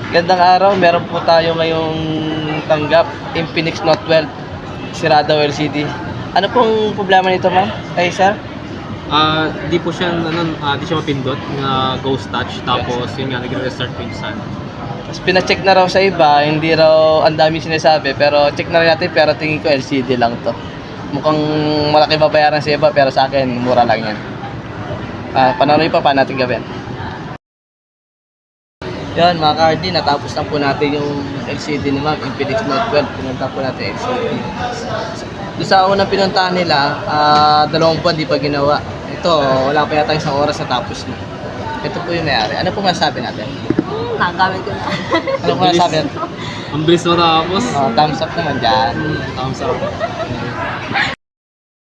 Gandang araw, meron po tayo ngayong tanggap, Infinix Note 12, sira daw LCD. Ano pong problema nito, ma'am? Ay, sir? Di po siya, di siya mapindot na ghost touch, tapos yun nga, nagre-restart minsan. Tapos pina-check na raw sa iba, hindi raw ang dami sinasabi, pero check na rin natin, pero tingin ko LCD lang to. Mukhang malaki babayaran sa iba, pero sa akin, mura lang yan. Panoorin pa, paano natin gawin? Yan mga ka-RD, natapos na po natin yung LCD ni ma'am, Infinix Note 12, pinunta po natin LCD. Doon sa unang pinuntahan nila, 2 buwan di pa ginawa. Ito, wala pa yata isang oras na tapos na. Ito po yung mayari. Ano po masasabi natin? Nagamit ko na. Ano po masasabi natin? Ang bilis matapos. Thumbs up naman dyan. Thumbs up.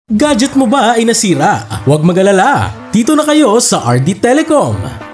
Gadget mo ba ay nasira? Huwag mag-alala. Dito na kayo sa RD Telecom.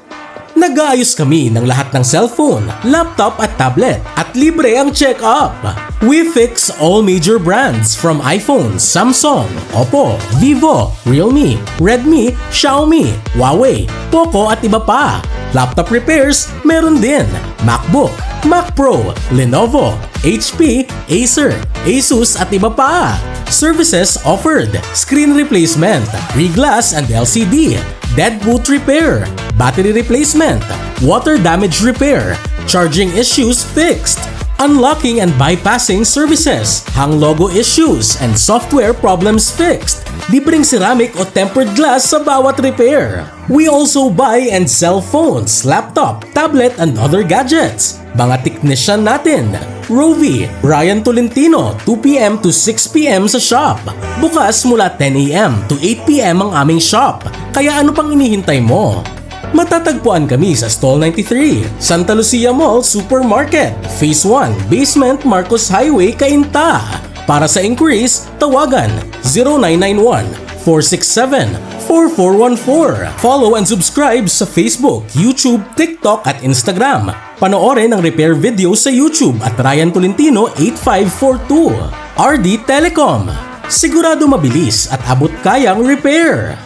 Nag-aayos kami ng lahat ng cellphone, laptop at tablet at libre ang check-up. We fix all major brands from iPhone, Samsung, Oppo, Vivo, Realme, Redmi, Xiaomi, Huawei, Poco at iba pa. Laptop repairs, meron din. MacBook, Mac Pro, Lenovo, HP, Acer, Asus at iba pa. Services offered: screen replacement, reglass and LCD, dead boot repair, battery replacement, water damage repair, charging issues fixed, unlocking and bypassing services, hang logo issues and software problems fixed, libreng ceramic o tempered glass sa bawat repair. We also buy and sell phones, laptop, tablet and other gadgets. Mga technician natin: Rovi, Ryan Tolentino, 2 p.m. to 6 p.m. sa shop. Bukas mula 10 a.m. to 8 p.m. ang aming shop. Kaya ano pang inihintay mo? Matatagpuan kami sa Stall 93, Santa Lucia Mall Supermarket, Phase 1, Basement Marcos Highway, Cainta. Para sa inquiries, tawagan 0991-467-4414. Follow and subscribe sa Facebook, YouTube, TikTok at Instagram. Panoorin ang repair video sa YouTube at Ryan Tolentino 8542. RD Telecom. Sigurado mabilis at abot kayang repair.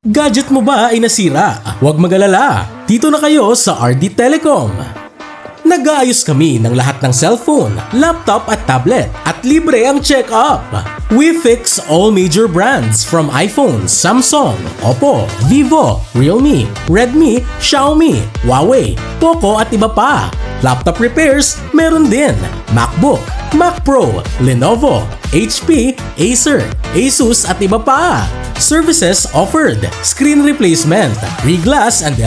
Gadget mo ba ay nasira? Huwag mag-alala. Dito na kayo sa RD Telecom. Nag-aayos kami ng lahat ng cellphone, laptop at tablet at libre ang check-up. We fix all major brands from iPhone, Samsung, Oppo, Vivo, Realme, Redmi, Xiaomi, Huawei, Poco at iba pa. Laptop repairs, meron din. MacBook, Mac Pro, Lenovo, HP, Acer, Asus at iba pa. Services offered: screen replacement, reglass and